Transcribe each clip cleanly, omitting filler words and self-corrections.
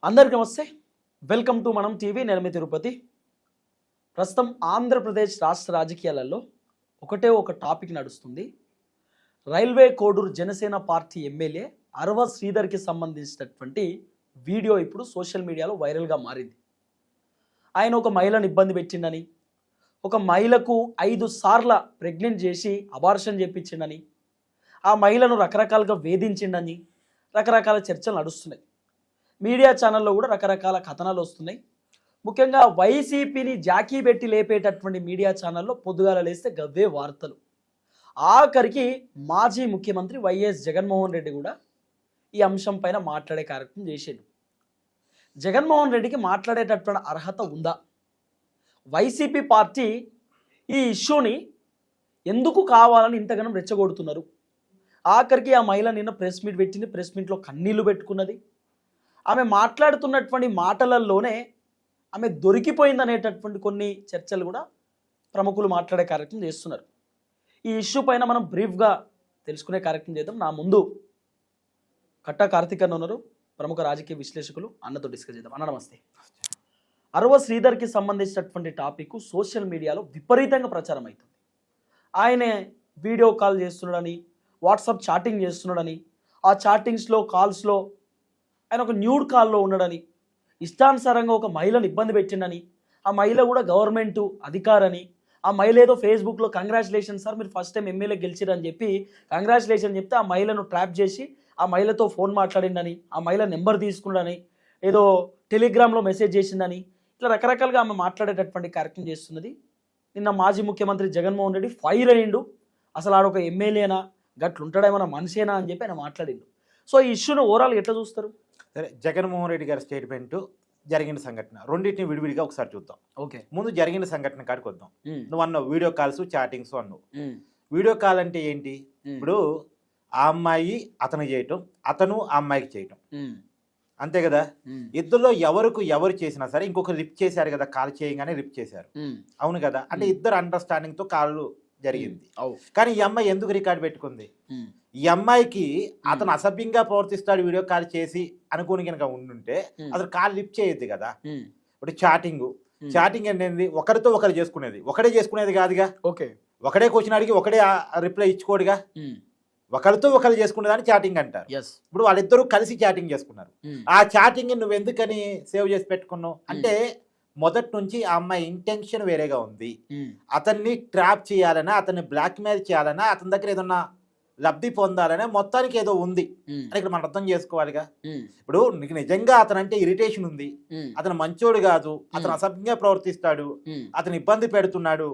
అందరికీ నమస్తే. Welcome to మనం టీవీ. నేను మీ తిరుపతి. ప్రస్తుతం ఆంధ్రప్రదేశ్ రాష్ట్ర రాజకీయాలలో ఒకటే ఒక టాపిక్ నడుస్తుంది. Railway Koduru Janasena party MLA Arava శ్రీధర్కి సంబంధించినటువంటి వీడియో ఇప్పుడు సోషల్ మీడియాలో వైరల్గా మారింది. ఆయన ఒక మహిళను ఇబ్బంది పెట్టిండని, ఒక మహిళకు 5 సార్లు ప్రెగ్నెంట్ చేసి అబార్షన్ చేయించిండని, ఆ మహిళను రకరకాలుగా వేధించిండని రకరకాల చర్చలు నడుస్తున్నాయి. మీడియా ఛానల్లో కూడా రకరకాల కథనాలు వస్తున్నాయి. ముఖ్యంగా వైసీపీని జాకీ పెట్టి లేపేటటువంటి మీడియా ఛానల్లో పొద్దుగాల లేస్తే గవ్వే వార్తలు. ఆఖరికి మాజీ ముఖ్యమంత్రి వైఎస్ జగన్మోహన్ రెడ్డి కూడా ఈ అంశం పైన మాట్లాడే కార్యక్రమం చేశాడు. జగన్మోహన్ రెడ్డికి మాట్లాడేటటువంటి అర్హత ఉందా? వైసీపీ పార్టీ ఈ ఇష్యూని ఎందుకు కావాలని ఇంతగానం రెచ్చగొడుతున్నారు? ఆఖరికి ఆ మహిళ నిన్న ప్రెస్ మీట్ పెట్టింది. ప్రెస్ మీట్లో కన్నీళ్లు పెట్టుకున్నది. ఆమె మాట్లాడుతున్నటువంటి మాటలలోనే ఆమె దొరికిపోయిందనేటటువంటి కొన్ని చర్చలు కూడా ప్రముఖులు మాట్లాడే కార్యక్రమం చేస్తున్నారు. ఈ ఇష్యూ పైన మనం బ్రీఫ్గా తెలుసుకునే కార్యక్రమం చేద్దాం. నా ముందు కట్టా కార్తిక్ అన్న ఉన్నారు, ప్రముఖ రాజకీయ విశ్లేషకులు. అన్నతో డిస్కస్ చేద్దాం. అన్న నమస్తే. అరవ శ్రీధర్కి సంబంధించినటువంటి టాపిక్ సోషల్ మీడియాలో విపరీతంగా ప్రచారం అవుతుంది. ఆయనే వీడియో కాల్ చేస్తున్నాడని, వాట్సాప్ చాటింగ్ చేస్తున్నాడని, ఆ చాటింగ్స్లో కాల్స్లో ఆయన ఒక న్యూడ్ కాల్లో ఉన్నాడని, ఇష్టానుసారంగా ఒక మహిళను ఇబ్బంది పెట్టిండని, ఆ మహిళ కూడా గవర్నమెంట్ అధికారని, ఆ మహిళ ఏదో ఫేస్బుక్లో కంగ్రాచులేషన్ సార్ మీరు ఫస్ట్ టైం ఎమ్మెల్యే గెలిచిరని చెప్పి కంగ్రాచులేషన్ చెప్తే ఆ మహిళను ట్రాప్ చేసి ఆ మహిళతో ఫోన్ మాట్లాడిండని, ఆ మహిళ నెంబర్ తీసుకున్నాడని, ఏదో టెలిగ్రామ్లో మెసేజ్ చేసిందని, ఇట్లా రకరకాలుగా ఆమె మాట్లాడేటటువంటి కార్యక్రమం చేస్తున్నది. నిన్న మాజీ ముఖ్యమంత్రి జగన్మోహన్ రెడ్డి ఫైర్ అయ్యిండు. అసలు ఆడొక ఎమ్మెల్యేనా, గట్లుంటాడేమన్నా మనిషేనా అని చెప్పి ఆయన మాట్లాడిండు. సో ఈ ఇష్యూను ఓవరాల్ ఎట్లా చూస్తారు? సరే, జగన్మోహన్ రెడ్డి గారి స్టేట్మెంటు, జరిగిన సంఘటన రెండింటిని విడివిడిగా ఒకసారి చూద్దాం. ఓకే, ముందు జరిగిన సంఘటన కాడికి వద్దాం. నువ్వు అన్నావు వీడియో కాల్స్ చాటింగ్స్ అన్నావు. వీడియో కాల్ అంటే ఏంటి? ఇప్పుడు ఆ అమ్మాయి అతను చేయటం, అతను ఆ అమ్మాయికి చేయటం, అంతే కదా. ఇద్దరులో ఎవరు చేసినా సరే ఇంకొకరు లిఫ్ట్ చేశారు కదా, కాల్ చేయగానే లిఫ్ట్ చేశారు, అవును కదా. అంటే ఇద్దరు అండర్స్టాండింగ్తో కాళ్ళు జరిగింది. కానీ ఈ అమ్మాయి ఎందుకు రికార్డు పెట్టుకుంది? ఈ అమ్మాయికి అతను అసభ్యంగా ప్రవర్తిస్తాడు వీడియో కాల్ చేసి అనుకోని కనుక ఉండుంటే అసలు కాల్ లిఫ్ట్ చేయొద్దు కదా. ఇప్పుడు చాటింగ్ అనేది ఒకరితో ఒకరు చేసుకునేది, ఒకడే చేసుకునేది కాదుగా. ఓకే, ఒకడే క్వశ్చన్ అడిగి ఒకడే రిప్లై ఇచ్చుకోడుగా. ఒకరితో ఒకరు చేసుకునేదాన్ని చాటింగ్ అంటారు. ఇప్పుడు వాళ్ళిద్దరూ కలిసి చాటింగ్ చేసుకున్నారు. ఆ చాటింగ్ నువ్వు ఎందుకని సేవ్ చేసి పెట్టుకున్నావు అంటే మొదటి నుంచి ఆ అమ్మాయి ఇంటెన్షన్ వేరేగా ఉంది. అతన్ని ట్రాప్ చేయాలన్నా, అతన్ని బ్లాక్మెయిల్ చేయాలన్నా, అతని దగ్గర ఏదన్నా లబ్ధి పొందాలనే మొత్తానికి ఏదో ఉంది అని ఇక్కడ మనం అర్థం చేసుకోవాలిగా. ఇప్పుడు నీకు నిజంగా అతనంటే ఇరిటేషన్ ఉంది, అతను మంచోడు కాదు, అతను అసభ్యంగా ప్రవర్తిస్తాడు, అతను ఇబ్బంది పెడుతున్నాడు,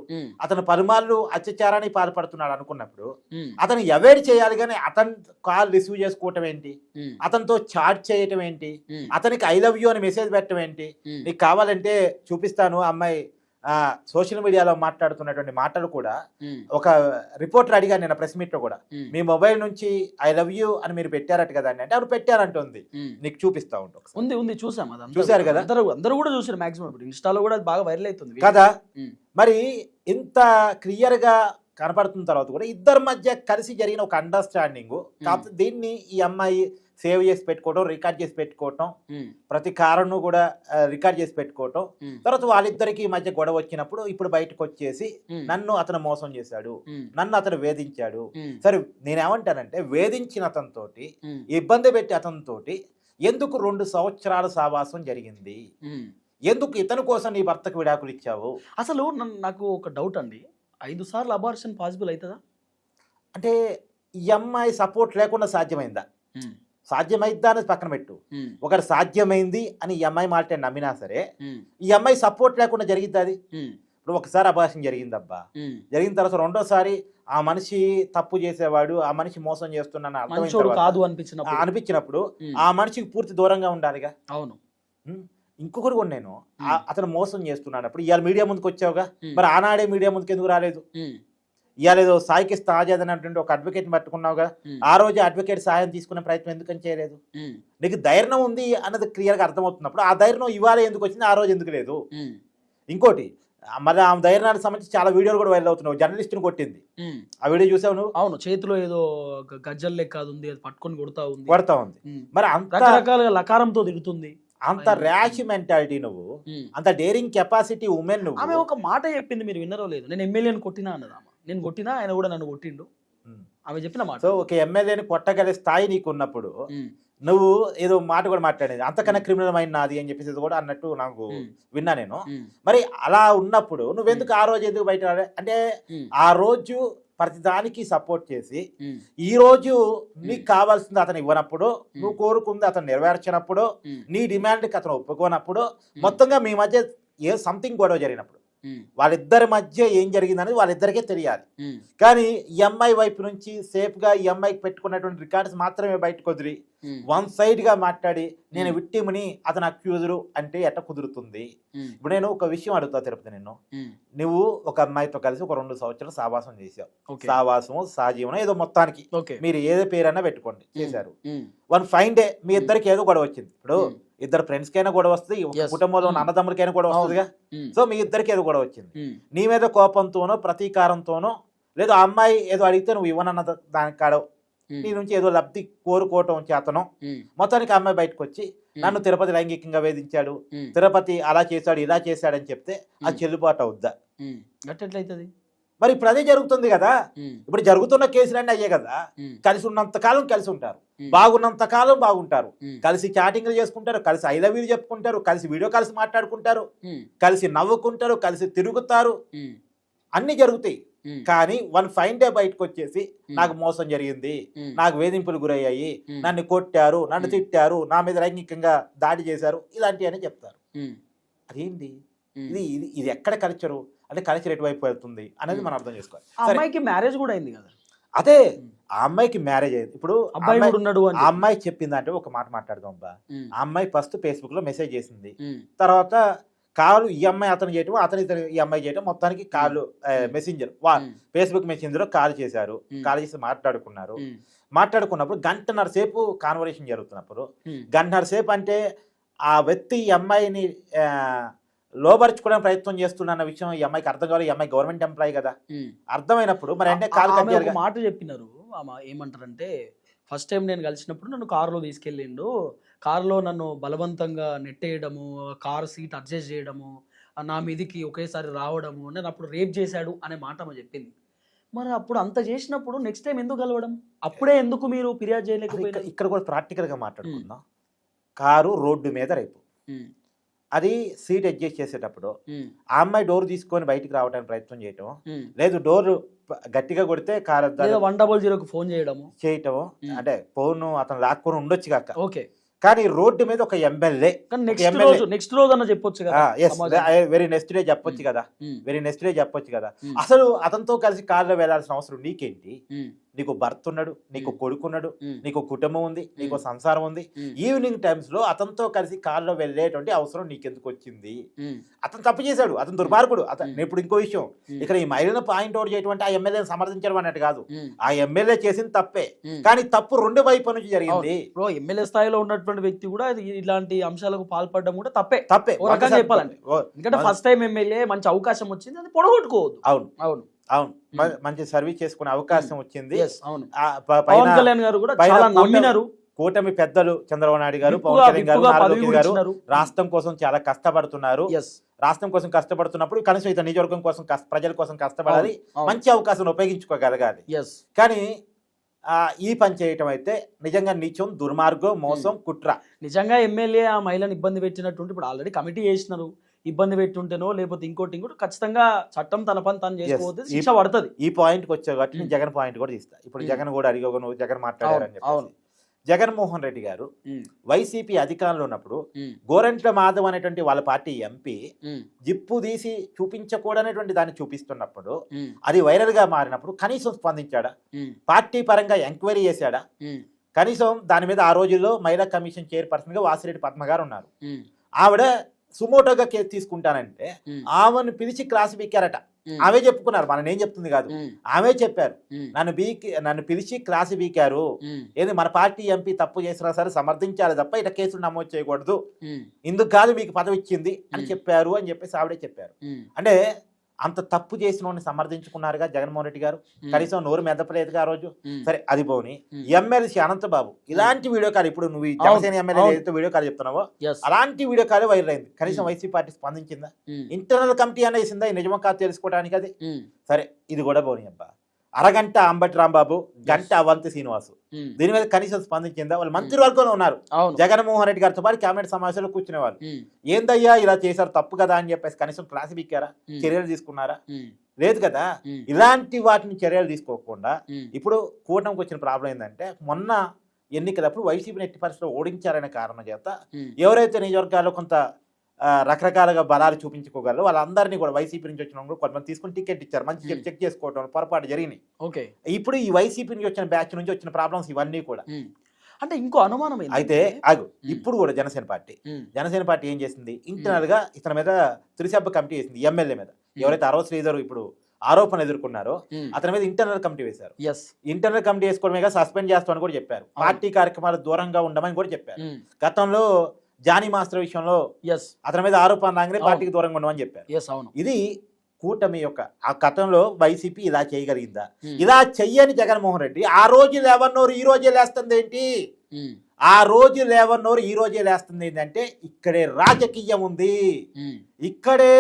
అతను పలుమార్లు అత్యాచారానికి పాల్పడుతున్నాడు అనుకున్నప్పుడు అతను అవాయిడ్ చేయాలి. కానీ అతను కాల్ రిసీవ్ చేసుకోవటం ఏంటి, అతనితో చాట్ చేయటం ఏంటి, అతనికి ఐ లవ్ యూ అని మెసేజ్ పెట్టడం ఏంటి? నీకు కావాలంటే చూపిస్తాను. అమ్మాయి సోషల్ మీడియాలో మాట్లాడుతున్నటువంటి మాటలు కూడా ఒక రిపోర్టర్ అడిగాను నేను ప్రెస్ మీట్ లో కూడా, మీ మొబైల్ నుంచి ఐ లవ్ యూ అని మీరు పెట్టారట కదా అంటే ఆవిడ పెట్టారంటుంది. నీకు చూపిస్తా ఉంటాం. ఉంది చూసాం, చూసారు కదా, అందరూ కూడా చూసారు. మాక్సిమం ఇప్పుడు ఇన్స్టాలో కూడా బాగా వైరల్ అవుతుంది కదా. మరి ఇంత క్లియర్ గా కనపడుతున్న తర్వాత కూడా ఇద్దరి మధ్య కలిసి జరిగిన ఒక అండర్స్టాండింగ్. కాకపోతే దీన్ని ఈ అమ్మాయి సేవ్ చేసి పెట్టుకోవటం, రికార్డ్ చేసి పెట్టుకోవటం, ప్రతి కారణం కూడా రికార్డ్ చేసి పెట్టుకోవటం. తర్వాత వాళ్ళిద్దరికి మధ్య గొడవ వచ్చినప్పుడు ఇప్పుడు బయటకు వచ్చేసి నన్ను అతను మోసం చేశాడు, నన్ను అతను వేధించాడు. సరే, నేనేమంటానంటే వేధించిన అతనితోటి, ఇబ్బంది పెట్టి అతనితోటి ఎందుకు 2 సంవత్సరాల సావాసం జరిగింది? ఎందుకు ఇతని కోసం నీ భర్తకు విడాకులు ఇచ్చావు? అసలు నాకు ఒక డౌట్ అండి, 5 సార్లు అబార్షన్ పాసిబుల్ అవుతుందా? అంటే ఈ అమ్మాయి సపోర్ట్ లేకుండా సాధ్యమైందా? సాధ్యమైద్దా అనేది పక్కన పెట్టు. ఒకరు సాధ్యమైంది అని ఈ అమ్మాయి మాట నమ్మినా సరే ఈ అమ్మాయి సపోర్ట్ లేకుండా జరిగిద్ది. అది ఇప్పుడు ఒకసారి అబార్షన్ జరిగిందబ్బా, జరిగిన తర్వాత రెండోసారి ఆ మనిషి తప్పు చేసేవాడు, ఆ మనిషి మోసం చేస్తున్నాను అనిపించినప్పుడు ఆ మనిషికి పూర్తి దూరంగా ఉండాలిగా. అవును. ఇంకొకటి కూడా నేను అతను మోసం చేస్తున్నాడు అప్పుడు ఇవాళ మీడియా ముందుకు వచ్చావుగా, మరి ఆనాడే మీడియా ముందుకు ఎందుకు రాలేదు? ఇవాళ ఏదో సాయికి ఆజాద్ అనేటువంటి ఒక అడ్వకేట్ పట్టుకున్నావుగా, ఆ రోజు అడ్వకేట్ సహాయం తీసుకునే ప్రయత్నం ఎందుకని చేయలేదు? నీకు ధైర్యం ఉంది అన్నది క్లియర్ గా అర్థమవుతున్నప్పుడు ఆ ధైర్యం ఇవాళ ఎందుకు వచ్చింది, ఆ రోజు ఎందుకు లేదు? ఇంకోటి మరి ఆ ధైర్యానికి సంబంధించి చాలా వీడియోలు కూడా వైరల్ అవుతున్నావు. జర్నలిస్ట్ని కొట్టింది, ఆ వీడియో చూసావు నువ్వు? అవును, చేతిలో ఏదో గజ్జల్ లెక్క ఉంది, అది పట్టుకొని కొడతా ఉంది. మరి అంత రకరకాలుగా లకారంతో తిడుతుంది. అంత ర్యాష్ మెంటాలిటీ నువ్వు, అంత డేరింగ్ కెపాసిటీ ఉమెన్ నువ్వు. ఆమె ఒక మాట చెప్పింది, మీరు విన్నారో లేదు, నేను ఎమ్మెల్యేని కొట్టినా అన్నది ఆమె. నేను కొట్టినా, ఆయన కూడా నన్ను కొట్టిండు, ఆమె చెప్పిన మాట. సో ఒక ఎమ్మెల్యేని కొట్టగల స్థాయి నీకు ఉన్నప్పుడు నువ్వు ఏదో మాట కూడా మాట్లాడేది అంతకన్నా క్రిమినల్ మైండ్ నాది అని చెప్పేసి కూడా అన్నట్టు నాకు విన్నా నేను. మరి అలా ఉన్నప్పుడు నువ్వెందుకు ఆ రోజు ఎందుకు బయట అంటే ఆ రోజు ప్రతిదానికి సపోర్ట్ చేసి ఈ రోజు నీకు కావాల్సింది అతను ఇవ్వనప్పుడు, నువ్వు కోరుకుంది అతను నెరవేర్చినప్పుడు, నీ డిమాండ్కి అతను ఒప్పుకోనప్పుడు, మొత్తంగా మీ మధ్య ఏ సంథింగ్ గొడవ జరిగినప్పుడు వాళ్ళిద్దరి మధ్య ఏం జరిగిందనేది వాళ్ళిద్దరికే తెలియాలి. కానీ ఈ అమ్మాయి వైపు నుంచి సేఫ్గా ఈ అమ్మాయికి పెట్టుకున్నటువంటి రికార్డ్స్ మాత్రమే బయటకు వదిలి వన్ సైడ్ గా మాట్లాడి నేను విక్టిమ్ని అతను అక్యూజరు అంటే ఎట్ట కుదురుతుంది? ఇప్పుడు నేను ఒక విషయం అడుగుతా తిరుపతి, నువ్వు ఒక అమ్మాయితో కలిసి ఒక 2 సంవత్సరాలు సావాసం చేసావు, సావాసము సాజీవనం ఏదో మొత్తానికి మీరు ఏదో పేరైనా పెట్టుకోండి చేశారు. వన్ ఫైన్ డే మీ ఇద్దరికి ఏదో గొడవ వచ్చింది. ఇప్పుడు ఇద్దరు ఫ్రెండ్స్ కైనా గొడవ వస్తుంది, కుటుంబంలో ఉన్న అన్నదమ్ములకైనా గొడవ వస్తుందిగా. సో మీ ఇద్దరికి ఏదో గొడవ వచ్చింది, నీ మీద కోపంతోనో ప్రతీకారంతోనో లేదు ఆ అమ్మాయి ఏదో అడిగితే నువ్వు ఇవ్వనన్న దానికి కాడవు, నీ నుంచి ఏదో లబ్ధి కోరుకోవటం చేతను మొత్తానికి అమ్మాయి బయటకు వచ్చి నన్ను తిరుపతి లైంగికంగా వేధించాడు, తిరుపతి అలా చేశాడు ఇలా చేశాడని చెప్తే అది చెల్లుబాటు అవుద్దా? గట్టెట్లయితుంది? మరి ఇప్పుడు అదే జరుగుతుంది కదా. ఇప్పుడు జరుగుతున్న కేసులన్నీ అయ్యే కదా. కలిసి ఉన్నంత కాలం కలిసి ఉంటారు, బాగున్నంత కాలం బాగుంటారు, కలిసి చాటింగ్లు చేసుకుంటారు, కలిసి ఐ లవ్ యూ చెప్పుకుంటారు, కలిసి వీడియో కాల్స్ మాట్లాడుకుంటారు, కలిసి నవ్వుకుంటారు, కలిసి తిరుగుతారు, అన్ని జరుగుతాయి. కానీ వన్ ఫైన్ డే బయటకు వచ్చేసి నాకు మోసం జరిగింది, నాకు వేధింపులు గురయ్యాయి, నన్ను కొట్టారు, నన్ను తిట్టారు, నా మీద లైంగికంగా దాడి చేశారు, ఇలాంటివన్నీ చెప్తారు. అదేంటి ఇది? ఇది ఎక్కడ కల్చరు అంటే కల్చర్ ఎటువైపు వెళ్తుంది అనేది మనం అర్థం చేసుకోవాలి. అమ్మాయికి మ్యారేజ్ కూడా అయింది కదా. అదే ఆ అమ్మాయికి మ్యారేజ్ అయింది. ఇప్పుడు ఆ అమ్మాయి చెప్పిందంటే ఒక మాట మాట్లాడదాం అబ్బా. ఆ అమ్మాయి ఫస్ట్ ఫేస్బుక్ లో మెసేజ్ చేసింది, తర్వాత కాల్ ఈ అమ్మాయి అతను చేయటం, అతని ఈ అమ్మాయి చేయటం, మొత్తానికి call messenger Facebook messenger call చేశారు, కాల్ చేసి మాట్లాడుకున్నప్పుడు 1.5 గంటల సేపు కాన్వర్సేషన్ జరుగుతున్నప్పుడు 1.5 గంటల సేపు అంటే ఆ వ్యక్తి ఈ అమ్మాయిని లోపరుచుకోవడానికి ప్రయత్నం చేస్తున్న విషయం ఈ అమ్మాయికి అర్థం కావాలి. ఈ అమ్మాయి గవర్నమెంట్ ఎంప్లాయీ కదా, అర్థమైనప్పుడు మరి అంటే కాల్ ఒక మాట చెప్పినారు. ఏమంటారంటే ఫస్ట్ టైం నేను కలిసినప్పుడు నన్ను కారులో తీసుకెళ్ళిండు, కారులో నన్ను బలవంతంగా నెట్టేయడము, కారు సీట్ అడ్జస్ట్ చేయడము, నా మీదికి ఒకేసారి రావడము, నేను అప్పుడు రేప్ చేశాడు అనే మాట ఆమె చెప్పింది. మరి అప్పుడు అంత చేసినప్పుడు నెక్స్ట్ టైం ఎందుకు కలవడం? అప్పుడే ఎందుకు మీరు ఫిర్యాదు చేయలేకపోయారు? ఇక్కడ కూడా ప్రాక్టికల్ గా మాట్లాడుకుందాం. కారు రోడ్డు మీద రేపు, అది సీట్ అడ్జస్ట్ చేసేటప్పుడు ఆ అమ్మాయి డోర్ తీసుకొని బయటికి రావడానికి ప్రయత్నం చేయటం, లేదు డోర్ గట్టిగా కొడితే కారు 100కి ఫోన్ చేయటం అంటే ఫోన్ అతను లాక్కొని ఉండొచ్చు కాక. ఓకే, కానీ రోడ్డు మీద ఒక ఎమ్మెల్యే నెక్స్ట్ రోజు అన్న చెప్పొచ్చు కదా, వెరీ నెక్స్ట్ డే చెప్పొచ్చు కదా, వెరీ నెక్స్ట్ డే చెప్పొచ్చు కదా. అసలు అతనితో కలిసి కార్లో వెళ్లాల్సిన అవసరం నీకేంటి? నీకు భర్త ఉన్నాడు, నీకు కొడుకున్నాడు, నీకు కుటుంబం ఉంది, నీకు సంసారం ఉంది. ఈవినింగ్ టైమ్స్ లో అతనితో కలిసి కార్లో వెళ్ళేటువంటి అవసరం నీకెందుకు వచ్చింది? అతను తప్పు చేశాడు, అతను దుర్మార్గుడు. అతను ఇప్పుడు ఇంకో విషయం, ఇక్కడ ఈ మహిళను పాయింట్ అవుట్ చేయటువంటి ఆ ఎమ్మెల్యేని సమర్థించడం అన్నట్టు కాదు, ఆ ఎమ్మెల్యే చేసింది తప్పే, కానీ తప్పు 2 వైపు నుంచి జరిగింది. ఎమ్మెల్యే స్థాయిలో ఉన్నటువంటి వ్యక్తి కూడా ఇలాంటి అంశాలకు పాల్పడడం కూడా తప్పే చెప్పాలంటే. ఎందుకంటే ఫస్ట్ టైం ఎమ్మెల్యే, మంచి అవకాశం వచ్చింది, అది పొడగొట్టుకోవద్దు. అవును అవును అవును, మంచి సర్వీస్ చేసుకునే అవకాశం వచ్చింది. పవన్ కళ్యాణ్ గారు కూడా చాలా నమ్మినారు. కూటమి పెద్దలు చంద్రబాబు నాయుడు గారు, పవన్ కళ్యాణ్ గారు, నారాయణ గారు రాష్ట్రం కోసం చాలా కష్టపడుతున్నారు. రాష్ట్రం కోసం కష్టపడుతున్నప్పుడు కనీసం ఇతర నియోజకవర్గం కోసం ప్రజల కోసం కష్టపడాలి, మంచి అవకాశం ఉపయోగించుకోగలగాలి. కానీ ఈ పని చేయటం అయితే నిజంగా నీచం, దుర్మార్గం, మోసం, కుట్ర. నిజంగా ఎమ్మెల్యే ఆ మహిళను ఇబ్బంది పెట్టినట్టు ఇప్పుడు ఆల్రెడీ కమిటీ చేసినారు, ఇబ్బంది పెట్టుంటేనో లేకపోతే ఇంకోటి ఖచ్చితంగా చట్టం తన పని తను చేసుకోవద్దు, శిక్ష పడుతుంది. ఈ పాయింట్కి వచ్చే కాబట్టి నేను జగన్ పాయింట్ కూడా తీస్తా. ఇప్పుడు జగన్ కూడా అడిగో, నువ్వు జగన్ మాట్లాడారని చెప్పి, జగన్మోహన్ రెడ్డి గారు వైసీపీ అధికారంలో ఉన్నప్పుడు గోరంట్ల మాధవ్ అనేటువంటి వాళ్ళ పార్టీ ఎంపీ జిప్పు తీసి చూపించకూడనటువంటి దాన్ని చూపిస్తున్నప్పుడు, అది వైరల్ గా మారినప్పుడు కనీసం స్పందించాడా? పార్టీ పరంగా ఎంక్వైరీ చేశాడా? కనీసం దాని మీద ఆ రోజుల్లో మహిళా కమిషన్ చైర్పర్సన్ గా వాసిరెడ్డి పద్మ గారు ఉన్నారు. ఆవిడ సుమోటోగా కేసు తీసుకుంటానంటే ఆమెను పిలిచి క్లాస్ పీకారట. ఆమె చెప్పుకున్నారు, మనం ఏం చెప్తుంది కాదు, ఆమె చెప్పారు, నన్ను పిలిచి క్లాస్ పీకారు, ఏది మన పార్టీ ఎంపీ తప్పు చేసినా సరే సమర్థించాలి తప్ప ఇట్లా కేసులు నమోదు చేయకూడదు, ఇందుకు కాదు మీకు పదవి ఇచ్చింది అని చెప్పారు అని చెప్పేసి ఆవిడే చెప్పారు. అంటే అంత తప్పు చేసిన వాడిని సమర్థించుకున్నారుగా జగన్మోహన్ రెడ్డి గారు, కనీసం నోరు మెదపలేదుగా ఆ రోజు. సరే అది పోని, ఎమ్మెల్సీ అనంతబాబు ఇలాంటి వీడియో కాల్, ఇప్పుడు నువ్వు జనసేన ఎమ్మెల్యే ఏదైతే వీడియో కాల్ చెప్తున్నావో అలాంటి వీడియో కాల్ వైరల్ అయింది. కనీసం వైసీపీ పార్టీ స్పందించిందా? ఇంటర్నల్ కమిటీ అనే వేసిందా నిజమో కాదు తెలుసుకోవడానికి? అది సరే, ఇది కూడా పోనీ అబ్బా. అరగంట అంబటి రాంబాబు, గంట అవంతి శ్రీనివాసు, దీని మీద కనీసం స్పందించిందా? వాళ్ళు మంత్రివర్గంలో ఉన్నారు, జగన్మోహన్ రెడ్డి గారితో పాటు కేబినెట్ సమావేశంలో కూర్చునే వాళ్ళు. ఏందయ్యా ఇలా చేశారు, తప్పు కదా అని చెప్పేసి కనీసం క్లాస్ బిక్కారా, చర్యలు తీసుకున్నారా? లేదు కదా. ఇలాంటి వాటిని చర్యలు తీసుకోకుండా ఇప్పుడు కూటమికి వచ్చిన ప్రాబ్లం ఏంటంటే, మొన్న ఎన్నికలప్పుడు వైసీపీని ఎట్టి పరిస్థితుల్లో ఓడించారనే కారణం చేత ఎవరైతే నియోజకవర్గాల్లో కొంత రకరకాలుగా బలాలు చూపించుకోగలరు వాళ్ళందరినీ కూడా వైసీపీ నుంచి వచ్చిన కూడా కొంతమంది తీసుకుని టికెట్ ఇచ్చారు, మంచి చెక్ చేసుకోవడం పొరపాటు జరిగినాయి. ఓకే, ఇప్పుడు ఈ వైసీపీ నుంచి వచ్చిన బ్యాచ్ నుంచి వచ్చిన ప్రాబ్లమ్స్ ఇవన్నీ కూడా. అంటే ఇంకో అనుమానం అయితే ఇప్పుడు కూడా జనసేన పార్టీ ఏం చేసింది, ఇంటర్నల్ గా ఇతని మీద త్రిసభ్య కమిటీ వేసింది. ఎమ్మెల్యే మీద ఎవరైతే అరవ శ్రీధర్ ఇప్పుడు ఆరోపణ ఎదుర్కొన్నారో అతని మీద ఇంటర్నల్ కమిటీ వేశారు. ఇంటర్నల్ కమిటీ వేసుకోవడమే సస్పెండ్ చేస్తామని కూడా చెప్పారు, పార్టీ కార్యక్రమాలు దూరంగా ఉండమని కూడా చెప్పారు. గతంలో జానీ మాస్టర్ విషయంలో అతని మీద ఆరోపణ రాగానే పార్టీకి దూరంగా ఉండమని చెప్పారు. ఇది కూటమి యొక్క ఆ గతంలో వైసీపీ ఇలా చేయగలిగిందా? ఇలా చెయ్యని జగన్మోహన్ రెడ్డి ఆ రోజు లేవన్నోరు ఈ రోజే లేస్తుంది ఏంటి? ఆ రోజు లేవన్నోరు ఈ రోజే లేస్తుంది ఏంటంటే ఇక్కడే రాజకీయం ఉంది, ఇక్కడే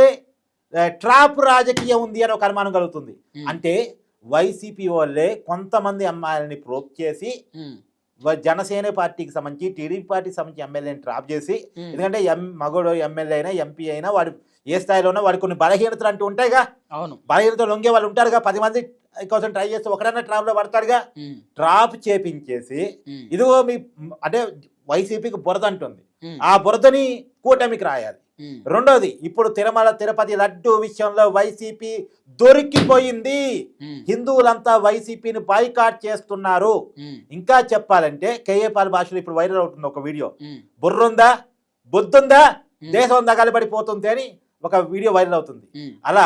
ట్రాప్ రాజకీయం ఉంది అని ఒక అనుమానం కలుగుతుంది. అంటే వైసీపీ వాళ్ళే కొంతమంది అమ్మాయిలని ప్రోక్ చేసి జనసేన పార్టీకి సంబంధించి టీడీపీ పార్టీకి సంబంధించి ఎమ్మెల్యేని ట్రాప్ చేసి, ఎందుకంటే మగోడు ఎమ్మెల్యే అయినా ఎంపీ అయినా వాడు ఏ స్థాయిలో ఉన్నా వాడికి కొన్ని బలహీనతలు అంటూ ఉంటాయిగా. బలహీనతలు లొంగే వాళ్ళు ఉంటారుగా, 10 మంది కోసం ట్రై చేస్తే ఒకడన్నా ట్రాప్ లో పడతాడుగా. ట్రాప్ చేపించేసి ఇదిగో మీ అంటే వైసీపీకి బురద అంటుంది, ఆ బురదని కూటమికి రాయాలి. రెండోది, ఇప్పుడు తిరుమల తిరుపతి లడ్డు విషయంలో వైసీపీ దొరికిపోయింది, హిందువులంతా వైసీపీని బాయ్కాట్ చేస్తున్నారు. ఇంకా చెప్పాలంటే కేఏపాల్ భాషలో ఇప్పుడు వైరల్ అవుతుంది ఒక వీడియో, బుర్రుందా బుద్ధుందా దేశం తగలబడిపోతుంది అని ఒక వీడియో వైరల్ అవుతుంది. అలా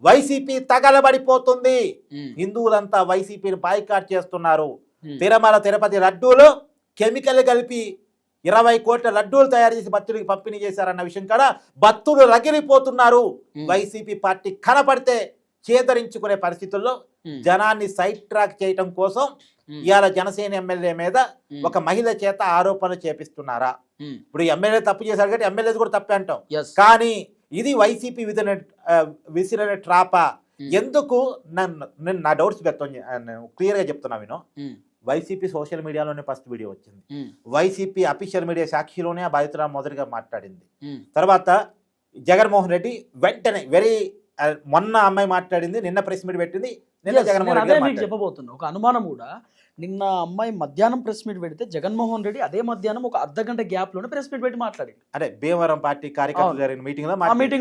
వైసీపీ తగలబడిపోతుంది, హిందువులంతా వైసీపీని బాయ్కాట్ చేస్తున్నారు. తిరుమల తిరుపతి లడ్డూలో కెమికల్ కలిపి 20 కోట్ల లడ్డూలు తయారు చేసి భక్తుడికి పంపిణీ చేశారన్న విషయం కూడా భక్తులు రగిలిపోతున్నారు. వైసీపీ పార్టీ కనపడితే చేదరించుకునే పరిస్థితుల్లో జనాన్ని సైడ్ ట్రాక్ చేయటం కోసం ఇవాళ జనసేన ఎమ్మెల్యే మీద ఒక మహిళ చేత ఆరోపణలు చేపిస్తున్నారా? ఇప్పుడు ఎమ్మెల్యే తప్పు చేశారు కాబట్టి ఎమ్మెల్యే కూడా తప్పే అంటాం, కానీ ఇది వైసీపీ విసిరిన ట్రాపా? ఎందుకు నా డౌట్స్ వ్యక్తం క్లియర్ గా చెప్తున్నా విను. వైసీపీ సోషల్ మీడియాలోనే ఫస్ట్ వీడియో వచ్చింది, వైసీపీ అఫీషియల్ మీడియా సాక్షిలోనే ఆ బాధితురాలు మొదటిగా మాట్లాడింది. తర్వాత జగన్మోహన్ రెడ్డి వెంటనే మొన్న అమ్మాయి మాట్లాడింది, నిన్న ప్రెస్ మీట్ పెట్టింది, నిన్న జగన్మోహన్ రెడ్డి చెప్పబోతున్నా. ఒక అనుమానం కూడా, నిన్న అమ్మాయి మధ్యాహ్నం ప్రెస్ మీట్ పెడితే జగన్మోహన్ రెడ్డి అదే మధ్యాహ్నం ఒక అర్ధగంట గ్యాప్ లోనే ప్రెస్ మీట్ పెట్టి మాట్లాడి, అంటే భీమవరం పార్టీ కార్యకర్తలు జరిగిన మీటింగ్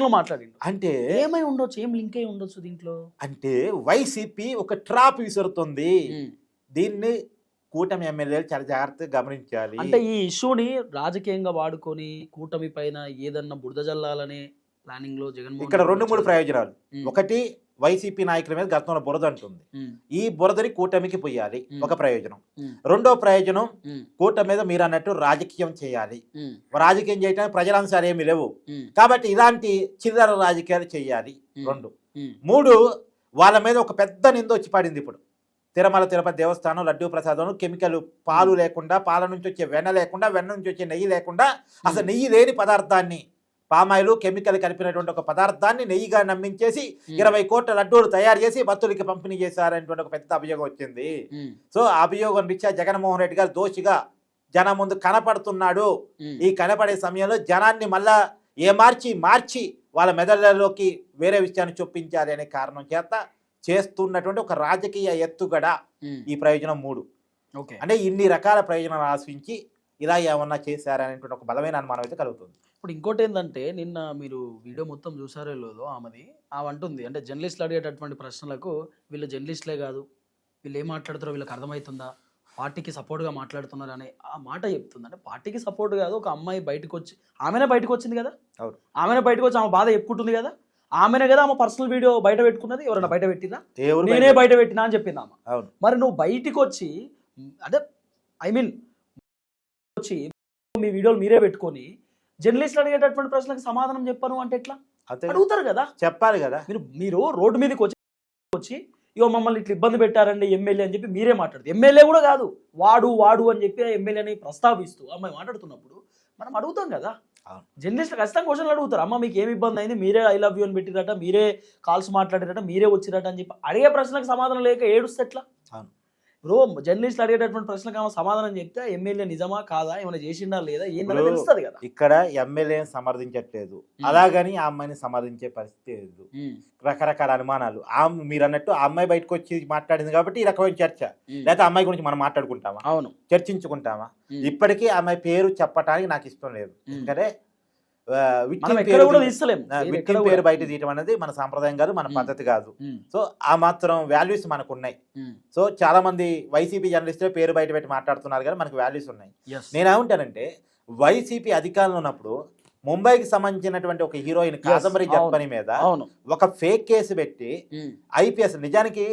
లో మాట్లాడి. అంటే ఏమై ఉండొచ్చు, ఏం లింక్ అయి ఉండొచ్చు దీంట్లో? అంటే వైసీపీ ఒక ట్రాప్ విసురుతుంది, దీన్ని కూటమి ఎమ్మెల్యేలు చాలా జాగ్రత్తగా గమనించాలి. అంటే ఈ ఇష్యూని రాజకీయంగా వాడుకొని కూటమి పైన ఏదన్నా బురద జల్లాలనే ప్లానింగ్ లో జగన్మోహన్ ఇక్కడ 2-3 ప్రయోజనాలు. ఒకటి, వైసీపీ నాయకుల మీద గతంలో బురద అంటుంది, ఈ బురదని కూటమికి పోయాలి, ఒక ప్రయోజనం. రెండో ప్రయోజనం, కూటమి మీద మీరు అన్నట్టు రాజకీయం చేయాలి, రాజకీయం చేయడానికి ప్రజలంశాలు ఏమి లేవు కాబట్టి ఇలాంటి చిల్లర రాజకీయాలు చేయాలి. 2, 3, వాళ్ళ మీద ఒక పెద్ద నింద వచ్చి పడింది. ఇప్పుడు తిరుమల తిరుపతి దేవస్థానం లడ్డూ ప్రసాదం కెమికల్, పాలు లేకుండా, పాల నుంచి వచ్చే వెన్న లేకుండా, వెన్న నుంచి వచ్చే నెయ్యి లేకుండా, అసలు నెయ్యి లేని పదార్థాన్ని, పామాయిలు కెమికల్ కలిపినటువంటి ఒక పదార్థాన్ని నెయ్యిగా నమ్మించేసి 20 కోట్ల లడ్డూలు తయారు చేసి భక్తులకి పంపిణీ చేశారనేటువంటి ఒక పెద్ద అభియోగం వచ్చింది. సో ఆ అభియోగం రీత్యా జగన్మోహన్ రెడ్డి గారు దోషిగా జనం ముందు కనపడుతున్నాడు. ఈ కనపడే సమయంలో జనాన్ని మళ్ళా మార్చి వాళ్ళ మెదళ్ళలోకి వేరే విషయాన్ని చొప్పించాలి అనే కారణం చేత చేస్తున్నటువంటి ఒక రాజకీయ ఎత్తుగడ ఈ ప్రయోజనం 3. అంటే ఇన్ని రకాల ప్రయోజనాలు ఆశించి ఇలా ఏమన్నా చేశారనేటువంటి ఒక బలమైన అనుమానం అయితే కలుగుతుంది. ఇప్పుడు ఇంకోటి ఏంటంటే, నిన్న మీరు వీడియో మొత్తం చూసారో లేదో, ఆమె అంటుంది అంటే జర్నలిస్టులు అడిగేటటువంటి ప్రశ్నలకు వీళ్ళు జర్నలిస్టులే కాదు, వీళ్ళు ఏం మాట్లాడుతారో వీళ్ళకి అర్థమవుతుందా, పార్టీకి సపోర్ట్గా మాట్లాడుతున్నారు అనే ఆ మాట చెప్తుంది. అంటే పార్టీకి సపోర్ట్ కాదు, ఒక అమ్మాయి బయటకు వచ్చి, ఆమెనే బయటకు వచ్చింది కదా, ఆమెనే బయటకు వచ్చి ఆమె బాధ చెప్పుకుంటుంది కదా, ఆమెనే కదా ఆమె పర్సనల్ వీడియో బయట పెట్టుకున్నది, ఎవరైనా బయట పెట్టినా, నేనే బయట పెట్టినా అని చెప్పింది ఆమె. మరి నువ్వు బయటికి వచ్చి, అంటే వచ్చి మీ వీడియోలు మీరే పెట్టుకొని జర్నలిస్టులు అడిగేటటువంటి ప్రశ్నలకు సమాధానం చెప్పను అంటే ఎట్లా? అంతే అడుగుతారు కదా, చెప్పాలి కదా. మీరు రోడ్డు మీదకి వచ్చి ఇగో మమ్మల్ని ఇట్లా ఇబ్బంది పెట్టారండి ఎమ్మెల్యే అని చెప్పి మీరే మాట్లాడుతారు. ఎమ్మెల్యే కూడా కాదు, వాడు అని చెప్పి ఎమ్మెల్యేని ప్రస్తావిస్తూ అమ్మాయి మాట్లాడుతున్నప్పుడు మనం అడుగుతాం కదా. జర్నలిస్టులు ఖచ్చితంగా క్వశ్చన్లు అడుగుతారు. అమ్మ మీకు ఏమి ఇబ్బంది అయింది, మీరే ఐ లవ్ యూ అని పెట్టిరట, మీరే కాల్స్ మాట్లాడారట, మీరే వచ్చిరట అని చెప్పి అడిగే ప్రశ్నలకు సమాధానం లేక ఏడుస్తే ఎట్లా? బ్రో, జర్నలిస్టులు అడిగేటటువంటి ప్రశ్నలకు ఆమె సమాధానం చెప్తే ఎమ్మెల్యే నిజమా కాదా, ఏమైనా చేసిండా లేదా ఏంటనే తెలుస్తుంది కదా. ఇక్కడ ఎమ్మెల్యేని సమర్థించట్లేదు, అలాగని ఆ అమ్మాయిని సమర్థించే పరిస్థితి లేదు. రకరకాల అనుమానాలు. మీరు అన్నట్టు ఆ అమ్మాయి బయటకు వచ్చి మాట్లాడింది కాబట్టి ఈ రకమైన చర్చ. లేకపోతే అమ్మాయి గురించి మనం మాట్లాడుకుంటామా, అవును చర్చించుకుంటామా? ఇప్పటికీ అమ్మాయి పేరు చెప్పడానికి నాకు ఇష్టం లేదు. ఎందుకంటే పేరు బయట తీయటం అనేది మన సాంప్రదాయం కాదు, మన పద్ధతి కాదు. సో ఆ మాత్రం వాల్యూస్ మనకు ఉన్నాయి. సో చాలా మంది వైసీపీ జర్నలిస్టులే పేరు బయట పెట్టి మాట్లాడుతున్నారు కానీ మనకు వాల్యూస్ ఉన్నాయి. నేనేమంటానంటే వైసీపీ అధికారంలో ఉన్నప్పుడు ముంబైకి సంబంధించినటువంటి ఒక హీరోయిన్ కాదంబరి జత్పని మీద ఒక ఫేక్ కేసు పెట్టి ఐపీఎస్, నిజానికి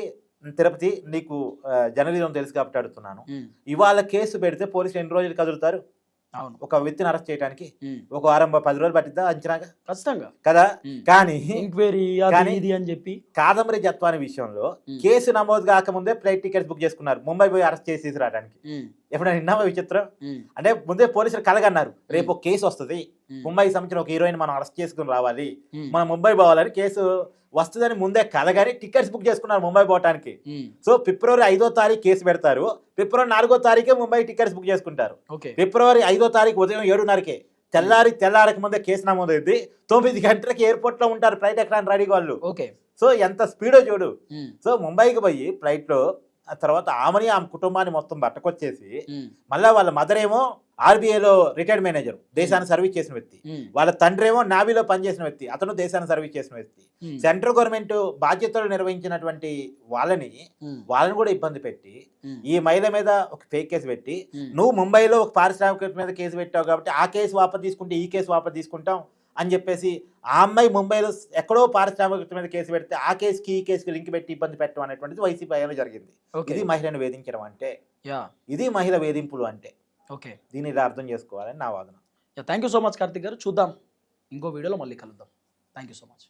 తిరుపతి నీకు జర్నలిజం తెలుసు కాబట్టి అడుగుతున్నాను, ఇవాళ కేసు పెడితే పోలీసులు ఎన్ని రోజులు కదులుతారు? ఒక వ్యక్తిని అరెస్ట్ చేయడానికి ఒక వారం 10 రోజులు పట్టిద్దా అంచనాగా? ఖచ్చితంగా కదా. కానీ అని చెప్పి కాదంబరి జత్వాని విషయంలో కేసు నమోదు కాకముందే ఫ్లైట్ టికెట్స్ బుక్ చేసుకున్నారు ముంబై పోయి అరెస్ట్ చేసి తీసుకురావడానికి. ఎప్పుడైనా విన్నామా విచిత్రం? అంటే ముందే పోలీసులు కలగన్నారు రేపు ఒక కేసు వస్తుంది, ముంబైకి సంబంధించిన ఒక హీరోయిన్ మనం అరెస్ట్ చేసుకుని రావాలి, మనం ముంబై పోవాలని కేసు వస్తుందని ముందే కలగాని టికెట్స్ బుక్ చేసుకున్నారు ముంబై పోవటానికి. సో ఫిబ్రవరి 5వ తారీఖు కేసు పెడతారు, ఫిబ్రవరి 4వ తారీఖే ముంబై టికెట్స్ బుక్ చేసుకుంటారు. ఫిబ్రవరి 5వ తారీఖు ఉదయం 7:30కే తెల్లారక ముందే కేసు నమోదైంది. 9 గంటలకి ఎయిర్పోర్ట్ లో ఉంటారు ఫ్లైట్ ఎక్కడానికి రెడీ వాళ్ళు. సో ఎంత స్పీడో చూడు. సో ముంబైకి పోయి ఫ్లైట్ లో ఆ తర్వాత ఆమె కుటుంబాన్ని మొత్తం పట్టుకొచ్చేసి మళ్ళా వాళ్ళ మదర్ ఏమో ఆర్బీఐలో రిటైర్డ్ మేనేజర్, దేశాన్ని సర్వీస్ చేసిన వ్యక్తి, వాళ్ళ తండ్రి ఏమో నావీలో పనిచేసిన వ్యక్తి, అతను దేశాన్ని సర్వీస్ చేసిన వ్యక్తి. సెంట్రల్ గవర్నమెంట్ బాధ్యతలు నిర్వహించినటువంటి వాళ్ళని కూడా ఇబ్బంది పెట్టి ఈ మహిళ మీద ఒక ఫేక్ కేసు పెట్టి, నువ్వు ముంబైలో ఒక పారిశ్రామిక మీద కేసు పెట్టావు కాబట్టి ఆ కేసు వాపసు తీసుకుంటే ఈ కేసు వాపసు తీసుకుంటాం అని చెప్పేసి ఆ అమ్మాయి ముంబైలో ఎక్కడో పారిశ్రామిక మీద కేసు పెడితే ఆ కేసుకి ఈ కేసుకి లింక్ పెట్టి ఇబ్బంది పెట్టడం అనేటువంటిది వైసీపీ హయాంలో జరిగింది. ఇది మహిళను వేధించడం అంటే, ఇది మహిళ వేధింపులు అంటే. దీన్ని ఇలా అర్థం చేసుకోవాలని నా వాదన. Thank you so much Karthik గారు. చూద్దాం ఇంకో వీడియోలో మళ్ళీ కలుద్దాం. Thank you so much.